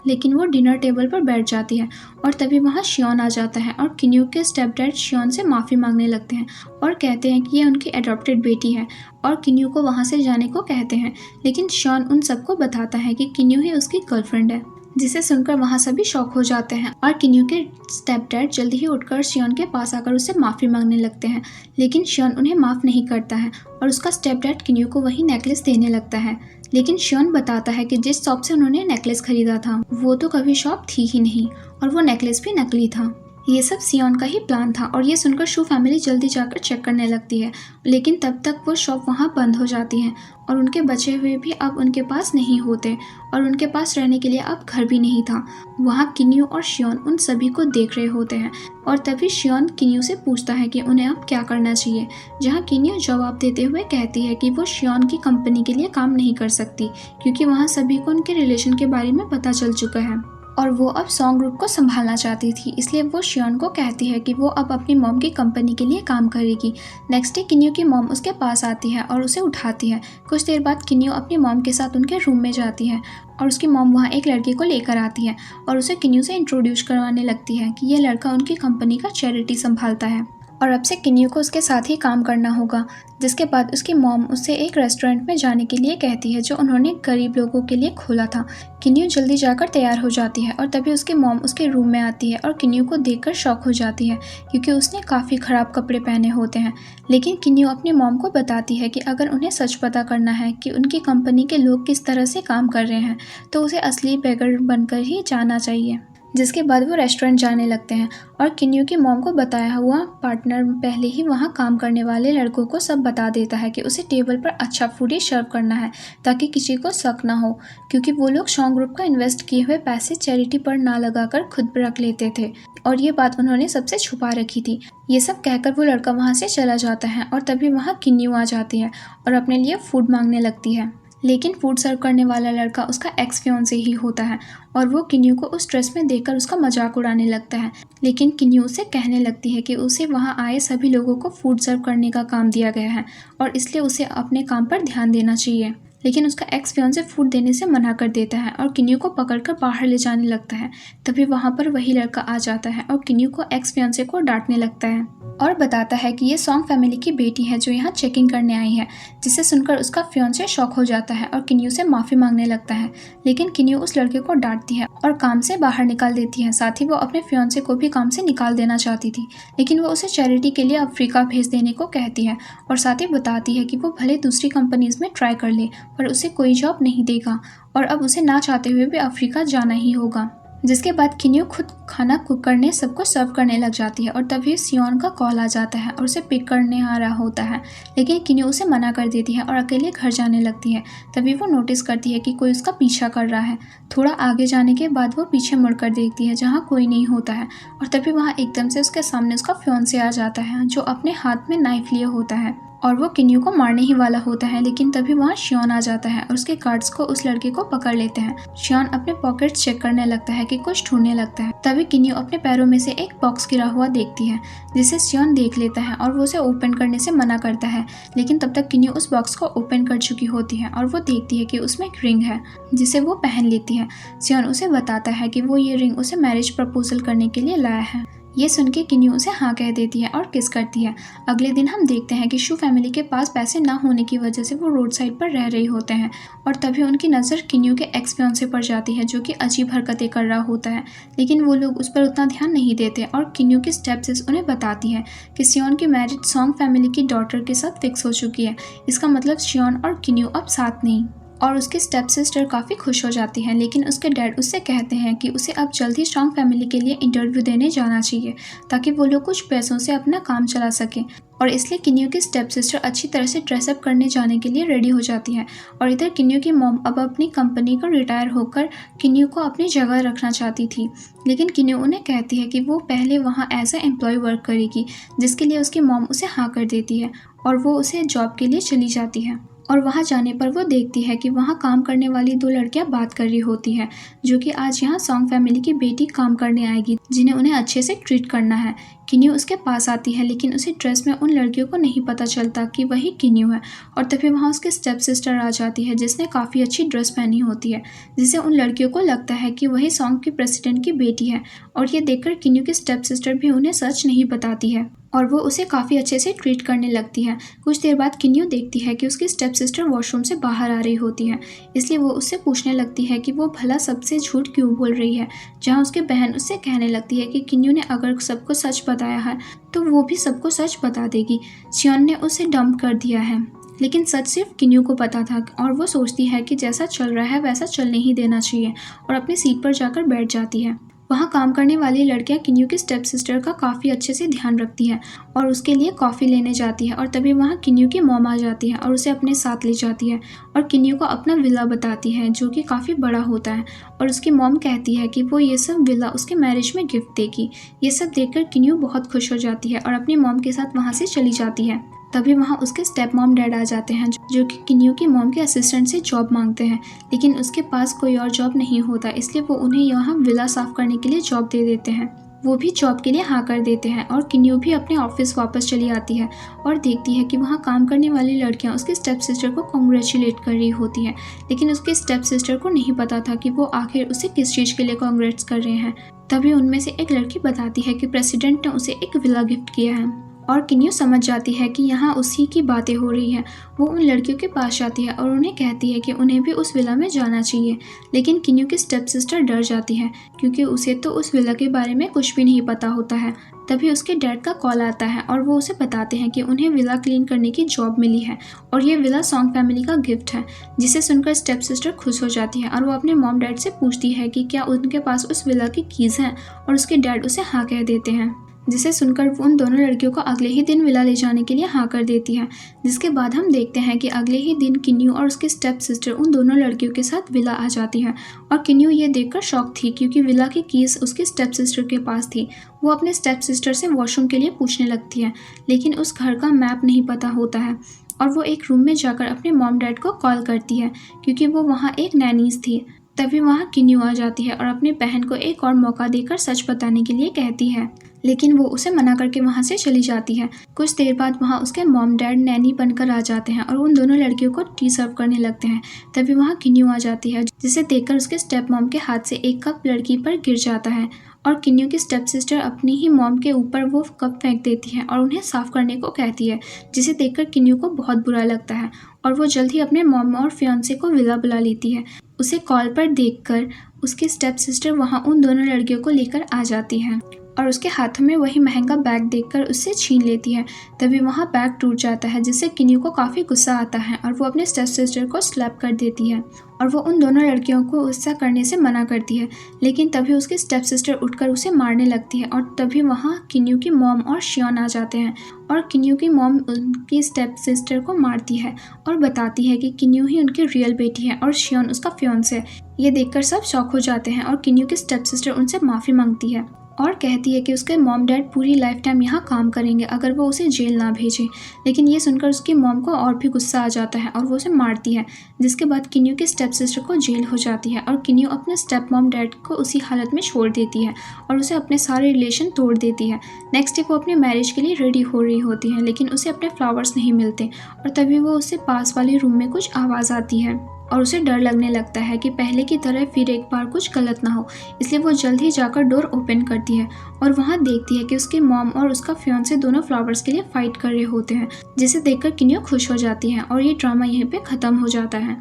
लेकिन वो डिनर टेबल पर बैठ जाती है और तभी वहाँ शियोन आ जाता है और किन्यू के स्टेप डैड शियोन से माफ़ी मांगने लगते हैं और कहते हैं कि ये उनकी एडॉप्टेड बेटी है और किन्यू को वहाँ से जाने को कहते हैं। लेकिन शियोन उन सबको बताता है कि किन्यू ही उसकी गर्लफ्रेंड है, जिसे सुनकर वहाँ सभी शॉक हो जाते हैं और किन्यू के स्टेप डैड जल्दी ही उठकर शियोन के पास आकर उससे माफ़ी मांगने लगते हैं, लेकिन शियोन उन्हें माफ़ नहीं करता है और उसका स्टेप डैड किन्यू को वही नेकलेस देने लगता है। लेकिन शियोन बताता है कि जिस शॉप से उन्होंने नेकलेस खरीदा था वो तो कभी शॉप थी ही नहीं और वो नेकलेस भी नकली था। ये सब शियोन का ही प्लान था और ये सुनकर शू फैमिली जल्दी जाकर चेक करने लगती है, लेकिन तब तक वो शॉप वहाँ बंद हो जाती है और उनके बचे हुए भी अब उनके पास नहीं होते और उनके पास रहने के लिए अब घर भी नहीं था। वहाँ किन्यू और शियोन उन सभी को देख रहे होते हैं और तभी शियोन किन्यू से पूछता है कि उन्हें अब क्या करना चाहिए, जहाँ किन्यू जवाब देते हुए कहती है कि वो शियोन की कंपनी के लिए काम नहीं कर सकती क्योंकि वहाँ सभी को उनके रिलेशन के बारे में पता चल चुका है और वो अब सॉन्ग ग्रुप को संभालना चाहती थी। इसलिए वो शियोन को कहती है कि वो अब अपनी मॉम की कंपनी के लिए काम करेगी। नेक्स्ट डे किन्यू की मॉम उसके पास आती है और उसे उठाती है। कुछ देर बाद किन्यू अपनी मॉम के साथ उनके रूम में जाती है और उसकी मॉम वहाँ एक लड़के को लेकर आती है और उसे किन्यू से इंट्रोड्यूस करवाने लगती है कि ये लड़का उनकी कंपनी का चैरिटी संभालता है और अब से किन्यू को उसके साथ ही काम करना होगा। जिसके बाद उसकी मॉम उसे एक रेस्टोरेंट में जाने के लिए कहती है जो उन्होंने गरीब लोगों के लिए खोला था। किन्यू जल्दी जाकर तैयार हो जाती है और तभी उसकी मॉम उसके रूम में आती है और किन्यू को देखकर शॉक हो जाती है क्योंकि उसने काफ़ी ख़राब कपड़े पहने होते हैं। लेकिन किन्यू अपनी मॉम को बताती है कि अगर उन्हें सच पता करना है कि उनकी कंपनी के लोग किस तरह से काम कर रहे हैं तो उसे असली बेगर बनकर ही जाना चाहिए। जिसके बाद वो रेस्टोरेंट जाने लगते हैं और किन्यू की मॉम को बताया हुआ पार्टनर पहले ही वहाँ काम करने वाले लड़कों को सब बता देता है कि उसे टेबल पर अच्छा फूड ही सर्व करना है ताकि किसी को शक ना हो, क्योंकि वो लोग सॉन्ग ग्रुप का इन्वेस्ट किए हुए पैसे चैरिटी पर ना लगाकर खुद पर रख लेते थे और ये बात उन्होंने सबसे छुपा रखी थी। ये सब कहकर वो लड़का वहाँ से चला जाता है और तभी वहाँ किन्यू आ जाती है और अपने लिए फूड मांगने लगती है। लेकिन फूड सर्व करने वाला लड़का उसका एक्स फियांसे ही होता है और वो किन्यू को उस ड्रेस में देखकर उसका मजाक उड़ाने लगता है। लेकिन किन्यू उसे कहने लगती है कि उसे वहाँ आए सभी लोगों को फूड सर्व करने का काम दिया गया है और इसलिए उसे अपने काम पर ध्यान देना चाहिए। लेकिन उसका एक्स फियांसे फूड देने से मना कर देता है और किन्यू को पकड़कर बाहर ले जाने लगता है। तभी वहाँ पर वही लड़का आ जाता है और किन्यू को एक्स फियांसे को डांटने लगता है और बताता है कि ये सॉन्ग फैमिली की बेटी है जो यहाँ चेकिंग करने आई है, जिसे सुनकर उसका फियांसे शॉक हो जाता है और किन्यू से माफ़ी मांगने लगता है। लेकिन किन्यू उस लड़के को डांटती है और काम से बाहर निकाल देती है। साथ ही वो अपने फियांसे को भी काम से निकाल देना चाहती थी, लेकिन वो उसे चैरिटी के लिए अफ्रीका भेज देने को कहती है और साथ ही बताती है कि वो भले दूसरी कंपनीज में ट्राई कर ले पर उसे कोई जॉब नहीं देगा और अब उसे ना चाहते हुए भी अफ्रीका जाना ही होगा। जिसके बाद किन्यू खुद खाना कुक करने सबको सर्व करने लग जाती है और तभी शियोन का कॉल आ जाता है और उसे पिक करने आ रहा होता है, लेकिन किन्यू उसे मना कर देती है और अकेले घर जाने लगती है। तभी वो नोटिस करती है कि कोई उसका पीछा कर रहा है। थोड़ा आगे जाने के बाद वो पीछे मुड़कर देखती है जहाँ कोई नहीं होता है और तभी वहाँ एकदम से उसके सामने उसका फियांसे आ जाता है जो अपने हाथ में नाइफ लिए होता है और वो किन्यू को मारने ही वाला होता है। लेकिन तभी वहाँ शियोन आ जाता है और उसके गार्ड्स को उस लड़के को पकड़ लेते हैं। शियोन अपने पॉकेट्स चेक करने लगता है कि कुछ ढूंढने लगता है। तभी किन्यू अपने पैरों में से एक बॉक्स गिरा हुआ देखती है जिसे शियोन देख लेता है और वो उसे ओपन करने से मना करता है। लेकिन तब तक किन्यू उस बॉक्स को ओपन कर चुकी होती है और वो देखती है कि उसमें एक रिंग है जिसे वो पहन लेती है। शियोन उसे बताता है कि वो ये रिंग उसे मैरिज प्रपोजल करने के लिए लाया है। ये सुन के किन्यू उसे हाँ कह देती है और किस करती है। अगले दिन हम देखते हैं कि शू फैमिली के पास पैसे ना होने की वजह से वो रोड साइड पर रह रहे होते हैं और तभी उनकी नज़र किन्यू के एक्स फियांसे पर जाती है जो कि अजीब हरकतें कर रहा होता है। लेकिन वो लोग उस पर उतना ध्यान नहीं देते और किन्यू की स्टेपसिस उन्हें बताती है कि शियोन की मैरिज सॉन्ग फैमिली की डॉटर के साथ फिक्स हो चुकी है। इसका मतलब शियोन और किन्यू अब साथ नहीं। और उसकी स्टेप सिस्टर काफ़ी खुश हो जाती हैं, लेकिन उसके डैड उससे कहते हैं कि उसे अब जल्दी स्ट्रॉन्ग फैमिली के लिए इंटरव्यू देने जाना चाहिए ताकि वो लोग कुछ पैसों से अपना काम चला सकें। और इसलिए किन्यू की स्टेप सिस्टर अच्छी तरह से ड्रेसअप करने जाने के लिए रेडी हो जाती है और इधर किन्यू की मॉम अब अपनी कंपनी को रिटायर होकर किन्यू को अपनी जगह रखना चाहती थी। लेकिन किन्यू उन्हें कहती है कि वो पहले वहाँ एज ए एम्प्लॉय वर्क करेगी, जिसके लिए उसकी मॉम उसे हाँ कर देती है और वो उसे जॉब के लिए चली जाती है। और वहाँ जाने पर वो देखती है कि वहाँ काम करने वाली 2 लड़कियाँ बात कर रही होती है, जो कि आज यहाँ सॉन्ग फैमिली की बेटी काम करने आएगी, जिन्हें उन्हें अच्छे से ट्रीट करना है। किन्यू उसके पास आती है, लेकिन उसे ड्रेस में उन लड़कियों को नहीं पता चलता कि वही किन्यू है। और तभी वहाँ उसके स्टेप सिस्टर आ जाती है, जिसने काफ़ी अच्छी ड्रेस पहनी होती है, जिससे उन लड़कियों को लगता है कि वही सॉन्ग की प्रेसिडेंट की बेटी है। और ये देखकर किन्यू की स्टेप सिस्टर भी उन्हें सच नहीं बताती है और वो उसे काफ़ी अच्छे से ट्रीट करने लगती है। कुछ देर बाद किन्यू देखती है कि उसकी स्टेप सिस्टर वॉशरूम से बाहर आ रही होती है, इसलिए वो उससे पूछने लगती है कि वो भला सबसे झूठ क्यों बोल रही है। जहाँ उसकी बहन उससे कहने लगती है कि किन्यू ने अगर सबको सच बताया है तो वो भी सबको सच बता देगी। शियोन ने उसे डंप कर दिया है, लेकिन सच सिर्फ किन्यू को पता था और वो सोचती है कि जैसा चल रहा है वैसा चलने ही देना चाहिए और अपनी सीट पर जाकर बैठ जाती है। वहाँ काम करने वाली लड़कियाँ किन्यू की स्टेप सिस्टर का काफ़ी अच्छे से ध्यान रखती है और उसके लिए कॉफ़ी लेने जाती है। और तभी वहाँ किन्यू की मॉम आ जाती है और उसे अपने साथ ले जाती है और किन्यू को अपना विला बताती है, जो कि काफ़ी बड़ा होता है। और उसकी मॉम कहती है कि वो ये सब विला उसके मैरिज में गिफ्ट देगी। ये सब देखकर किन्यू बहुत खुश हो जाती है और अपनी मॉम के साथ वहाँ से चली जाती है। तभी वहाँ उसके स्टेप मॉम डैड आ जाते हैं, जो कि किन्यू की मॉम के असिस्टेंट से जॉब मांगते हैं, लेकिन उसके पास कोई और जॉब नहीं होता, इसलिए वो उन्हें यहाँ विला साफ करने के लिए जॉब दे देते हैं। वो भी जॉब के लिए हाँ कर देते हैं और किन्यू भी अपने ऑफिस वापस चली आती है और देखती है कि वहाँ काम करने वाली लड़कियाँ उसकी स्टेप सिस्टर को कॉन्ग्रेचुलेट कर रही होती हैं, लेकिन उसके स्टेप सिस्टर को नहीं पता था कि वो आखिर उसे किस चीज़ के लिए कॉन्ग्रेट्स कर रहे हैं। तभी उनमें से एक लड़की बताती है कि प्रेसिडेंट ने उसे एक विला गिफ्ट किया है और किन्यू समझ जाती है कि यहाँ उसी की बातें हो रही है। वो उन लड़कियों के पास जाती है और उन्हें कहती है कि उन्हें भी उस विला में जाना चाहिए, लेकिन किन्यू की स्टेप सिस्टर डर जाती है क्योंकि उसे तो उस विला के बारे में कुछ भी नहीं पता होता है। तभी उसके डैड का कॉल आता है और वो उसे बताते हैं कि उन्हें विला क्लीन करने की जॉब मिली है और ये विला सॉन्ग फैमिली का गिफ्ट है, जिसे सुनकर स्टेप सिस्टर खुश हो जाती है और वो अपने मॉम डैड से पूछती है कि क्या उनके पास उस विला की कीज़ हैं और उसके डैड उसे हाँ कह देते हैं, जिसे सुनकर वो उन दोनों लड़कियों को अगले ही दिन विला ले जाने के लिए हाँ कर देती है। जिसके बाद हम देखते हैं कि अगले ही दिन किन्यू और उसकी स्टेप सिस्टर उन दोनों लड़कियों के साथ विला आ जाती है और किन्यू ये देखकर शॉक थी क्योंकि विला की कीज़ उसकी स्टेप सिस्टर के पास थी। वो अपने स्टेप सिस्टर से वॉशरूम के लिए पूछने लगती है, लेकिन उस घर का मैप नहीं पता होता है और वो एक रूम में जाकर अपने मॉम डैड को कॉल करती है क्योंकि वो वहाँ एक नैनीज थी। तभी वहाँ किन्यू आ जाती है और अपनी बहन को एक और मौका देकर सच बताने के लिए कहती है, लेकिन वो उसे मना करके वहाँ से चली जाती है। कुछ देर बाद वहाँ उसके मॉम डैड नैनी बनकर आ जाते हैं और उन दोनों लड़कियों को टी सर्व करने लगते हैं। तभी वहाँ किन्यू आ जाती है, जिसे देखकर उसके स्टेप मॉम के हाथ से एक कप लड़की पर गिर जाता है और किन्यू की स्टेप सिस्टर अपनी ही मॉम के ऊपर वो कप फेंक देती है और उन्हें साफ करने को कहती है, जिसे देखकर किन्यू को बहुत बुरा लगता है और वो जल्द ही अपने मॉम और फियांसे को विला बुला लेती है। उसे कॉल पर देखकर उसकी स्टेप सिस्टर वहाँ उन दोनों लड़कियों को लेकर आ जाती है और उसके हाथों में वही महंगा बैग देखकर उससे छीन लेती है। तभी वहाँ बैग टूट जाता है, जिससे किन्यू को काफ़ी गुस्सा आता है और वो अपने स्टेप सिस्टर को स्लैप कर देती है और वो उन दोनों लड़कियों को ऐसा करने से मना करती है, लेकिन तभी उसकी स्टेप सिस्टर उठकर उसे मारने लगती है और तभी वहाँ किन्यू की मॉम और शियोन आ जाते हैं और किन्यू की मॉम उनकी स्टेप सिस्टर को मारती है और बताती है कि किन्यू ही उनकी रियल बेटी है और शियोन उसका फियांसे है। ये देखकर सब शॉक हो जाते हैं और किन्यू की स्टेप सिस्टर उनसे माफ़ी मांगती है और कहती है कि उसके मॉम डैड पूरी लाइफ टाइम यहाँ काम करेंगे अगर वो उसे जेल ना भेजे। लेकिन ये सुनकर उसकी मॉम को और भी गुस्सा आ जाता है और वो उसे मारती है, जिसके बाद किन्यू की स्टेप सिस्टर को जेल हो जाती है और किन्यू अपने स्टेप मॉम डैड को उसी हालत में छोड़ देती है और उसे अपने सारे रिलेशन तोड़ देती है। नेक्स्ट डे वो अपने मैरिज के लिए रेडी हो रही होती है, लेकिन उसे अपने फ्लावर्स नहीं मिलते और तभी वो उससे पास वाले रूम में कुछ आवाज़ आती है और उसे डर लगने लगता है कि पहले की तरह फिर एक बार कुछ गलत ना हो, इसलिए वो जल्द ही जाकर डोर ओपन करती है और वहाँ देखती है कि उसकी मॉम और उसका फियांसे दोनों फ्लावर्स के लिए फाइट कर रहे होते हैं, जिसे देखकर किन्यू खुश हो जाती है और ये ड्रामा यहीं पे ख़त्म हो जाता है।